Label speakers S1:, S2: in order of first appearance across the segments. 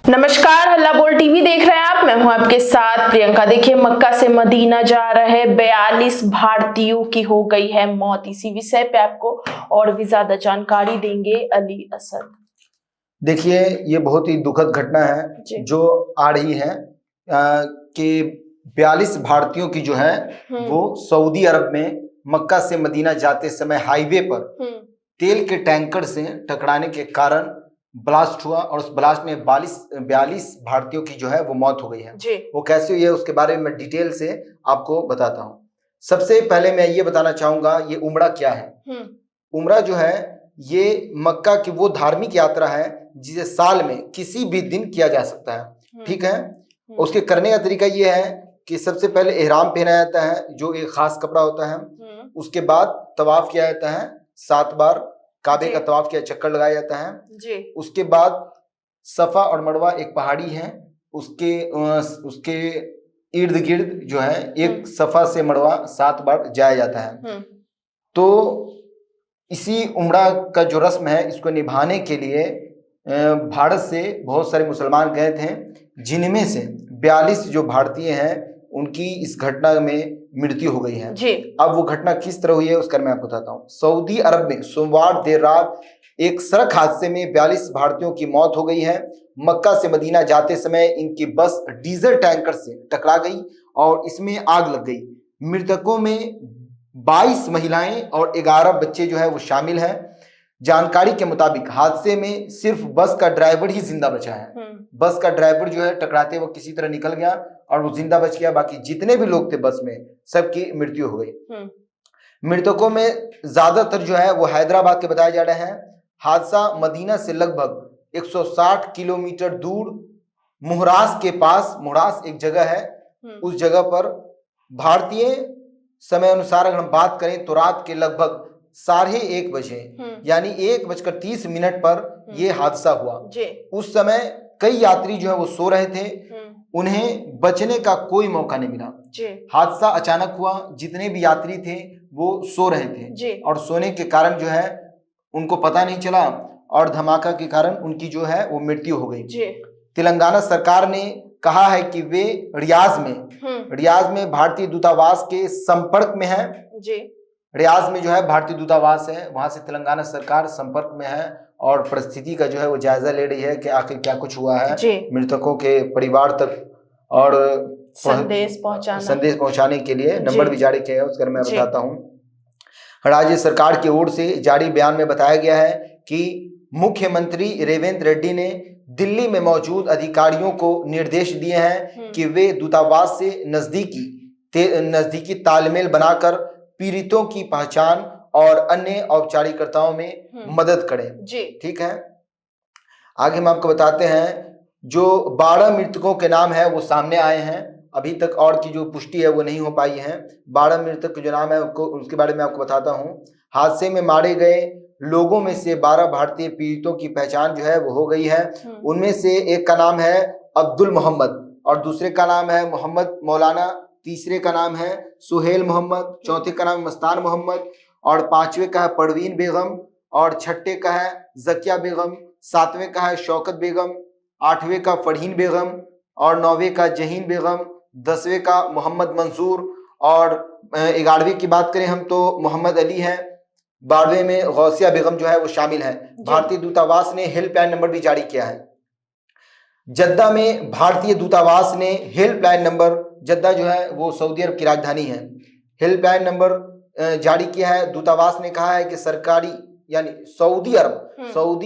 S1: नमस्कार, हल्ला बोल टीवी देख रहे हैं आप। मैं हूं आपके साथ प्रियंका। देखिए, मक्का से मदीना जा रहे 42 भारतीयों की हो गई है मौत। इसी विषय पे आपको और भी ज्यादा जानकारी देंगे अली असद।
S2: देखिए, ये बहुत ही दुखद घटना है जो आ रही है कि 42 भारतीयों की जो है वो सऊदी अरब में मक्का से मदीना जाते समय हाईवे पर तेल के टैंकर से टकराने के कारण ब्लास्ट हुआ और उस ब्लास्ट में 42 भारतीयों की जो है वो मौत हो गई है। वो कैसे हुई है उसके बारे में डिटेल से आपको बताता हूँ। सबसे पहले मैं ये बताना चाहूंगा, ये उम्रा क्या है। उम्रा जो है ये मक्का की वो धार्मिक यात्रा है जिसे साल में किसी भी दिन किया जा सकता है। ठीक है, उसके करने का तरीका ये है कि सबसे पहले एहराम पहना जाता है जो एक खास कपड़ा होता है। उसके बाद तवाफ किया जाता है 7 बार, काबे का तवाफ किया, चक्कर लगाया जाता है। उसके बाद सफा और मरवा एक पहाड़ी है, उसके इर्द गिर्द जो है एक सफा से मरवा 7 बार जाया जाता है। तो इसी उम्रा का जो रस्म है इसको निभाने के लिए भारत से बहुत सारे मुसलमान गए थे, जिनमें से 42 जो भारतीय हैं उनकी इस घटना में मृत्यु हो गई है। अब वो घटना किस तरह हुई है उसका मैं आपको बताता हूँ। सऊदी अरब में सोमवार देर रात एक सड़क हादसे में 42 भारतीयों की मौत हो गई है। मक्का से मदीना जाते समय इनकी बस डीजल टैंकर से टकरा गई और इसमें आग लग गई। मृतकों में 22 महिलाएं और 11 बच्चे जो है वो शामिल हैं। जानकारी के मुताबिक हादसे में सिर्फ बस का ड्राइवर ही जिंदा बचा है। बस का ड्राइवर जो है टकराते वो किसी तरह निकल गया और वो जिंदा बच गया। बाकी जितने भी लोग थे बस में सबकी मृत्यु हो गई। मृतकों में ज्यादातर जो है वो हैदराबाद के बताए जा रहे हैं। हादसा मदीना से लगभग 160 किलोमीटर दूर मुहरास के पास, मुहरास एक जगह है, उस जगह पर भारतीय समय अनुसार अगर हम बात करें तो रात के लगभग 1:30 बजे यानी 1:30 पर यह हादसा हुआ। उस समय कई यात्री जो है वो सो रहे थे, उन्हें बचने का कोई मौका नहीं मिला। हादसा अचानक हुआ, जितने भी यात्री थे वो सो रहे थे और सोने के कारण जो है उनको पता नहीं चला और धमाका के कारण उनकी जो है वो मृत्यु हो गई। तेलंगाना सरकार ने कहा है कि वे रियाज में भारतीय दूतावास के संपर्क में है। रियाज में जो है भारतीय दूतावास है, वहां से तेलंगाना सरकार संपर्क में है और परिस्थिति का जो है वो जायजा ले रही है कि आखिर क्या कुछ हुआ है, मृतकों के परिवार तक और संदेश पहुंचाने के लिए नंबर भी जारी किया है, उसका मैं बताता हूं। राज्य सरकार की ओर से जारी बयान में बताया गया है कि मुख्यमंत्री रेवंत रेड्डी ने दिल्ली में मौजूद अधिकारियों को निर्देश दिए हैं कि वे दूतावास से नजदीकी तालमेल बनाकर पीड़ितों की पहचान और अन्य औपचारिकताओं में मदद करें। ठीक है, आगे हम आपको बताते हैं जो 12 मृतकों के नाम है वो सामने आए हैं। अभी तक और की जो पुष्टि है वो नहीं हो पाई है। 12 मृतक जो नाम है उसके बारे में आपको बताता हूँ। हादसे में मारे गए लोगों में से 12 भारतीय पीड़ितों की पहचान जो है वो हो गई है। उनमें से एक का नाम है अब्दुल मोहम्मद और दूसरे का नाम है मोहम्मद मौलाना, तीसरे का नाम है सुहेल मोहम्मद, चौथे का नाम मस्तान मोहम्मद और पांचवे का है परवीन बेगम और छठे का है जकिया बेगम, सातवें का है शौकत बेगम, आठवें का फरहीन बेगम और 9वें का जहीन बेगम, 10वें का मोहम्मद मंसूर और 11वीं की बात करें हम तो मोहम्मद अली है, 12वें में गौसिया बेगम जो है वो शामिल है। भारतीय दूतावास ने हेल्पलाइन नंबर भी जारी किया है। जद्दा में भारतीय दूतावास ने हेल्पलाइन नंबर, जद्दा जो है वो सऊदी अरब की राजधानी है, हेल्पलाइन नंबर जारी किया है। दूतावास ने कहा है कि सरकारी यानी सऊदी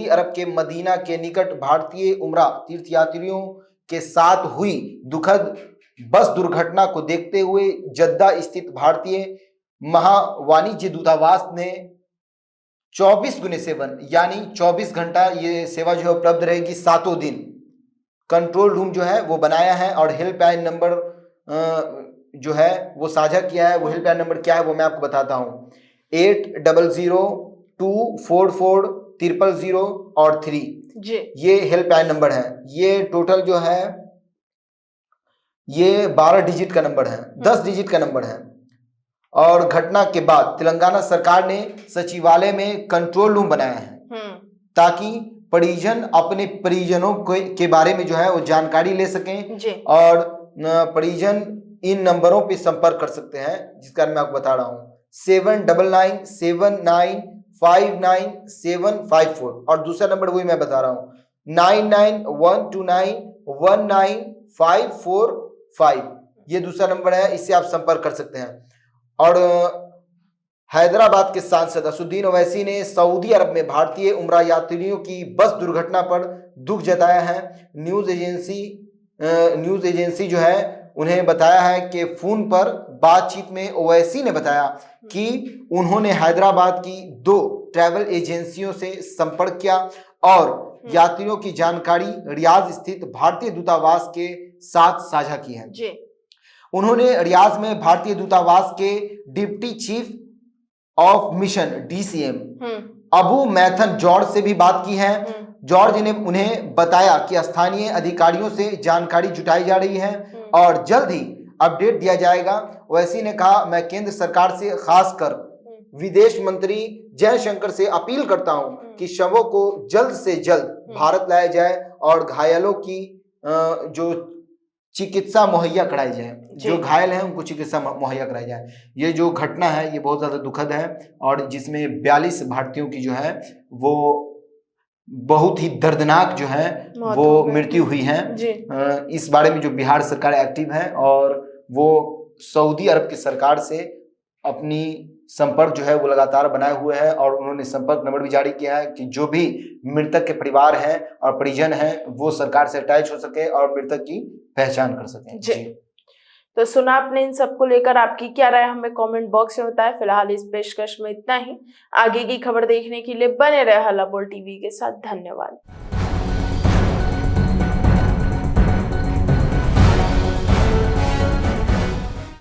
S2: अरब के मदीना के निकट भारतीय उम्रा तीर्थयात्रियों के साथ हुई दुखद बस दुर्घटना को देखते हुए जद्दा स्थित भारतीय महावाणिज्य दूतावास ने 24x7 यानी 24 घंटा ये सेवा जो है उपलब्ध रहेगी, 7 दिन कंट्रोल रूम जो है वो बनाया है और हेल्पलाइन नंबर जो है वो साझा किया है। वो हेल्पलाइन नंबर क्या है वो मैं आपको बताता हूँ। 8002440000 और 3 ये हेल्पलाइन नंबर है। ये टोटल जो है ये 12 डिजिट का नंबर है, 10 डिजिट का नंबर है। और घटना के बाद तेलंगाना सरकार ने सचिवालय में कंट्रोल रूम बनाया है ताकि परिजन अपने परिजनों के बारे में जो है वो जानकारी ले सकें
S1: जी।
S2: और परिजन इन नंबरों पे संपर्क कर सकते हैं, जिसका मैं आपको बता रहा हूँ 7999795754 और दूसरा नंबर वही मैं बता रहा हूँ 9912919545 ये दूसरा नंबर है, इससे आप संपर्क कर सकते हैं। और हैदराबाद के सांसद असुद्दीन ओवैसी ने सऊदी अरब में भारतीय उम्रा यात्रियों की बस दुर्घटना पर दुख जताया है। न्यूज एजेंसी जो है उन्हें बताया है कि फोन पर बातचीत में ओवैसी ने बताया कि उन्होंने हैदराबाद की 2 ट्रैवल एजेंसियों से संपर्क किया और यात्रियों की जानकारी रियाद स्थित भारतीय दूतावास के साथ साझा की है।
S1: जी।
S2: उन्होंने रियाद में भारतीय दूतावास के deputy chief of mission DCM Abu Maithon George से भी बात की है। जॉर्ज ने उन्हें बताया कि स्थानीय अधिकारियों से जानकारी जुटाई जा रही है और जल्द ही अपडेट दिया जाएगा। ओवैसी ने कहा, मैं केंद्र सरकार से खासकर विदेश मंत्री जयशंकर से अपील करता हूं कि शवों को जल्द से जल्द भारत लाया जाए और घायलों की जो चिकित्सा मुहैया कराई जाए, जो घायल हैं उनको चिकित्सा मुहैया कराई जाए। ये जो घटना है ये बहुत ज्यादा दुखद है और जिसमें 42 भारतीयों की जो है वो बहुत ही दर्दनाक जो है वो मृत्यु हुई है। इस बारे में जो बिहार सरकार एक्टिव है और वो सऊदी अरब की सरकार से अपनी संपर्क जो है वो लगातार बनाए हुए है और उन्होंने संपर्क नंबर भी जारी किया है कि जो भी मृतक के परिवार हैं और परिजन हैं वो सरकार से अटैच हो सके और मृतक की पहचान कर सके।
S1: जी। तो सुना आपने, इन सबको लेकर आपकी क्या राय हमें कमेंट बॉक्स में बताएं। फिलहाल इस पेशकश में इतना ही। आगे की खबर देखने के लिए बने रहे हल्ला बोल टीवी के साथ। धन्यवाद।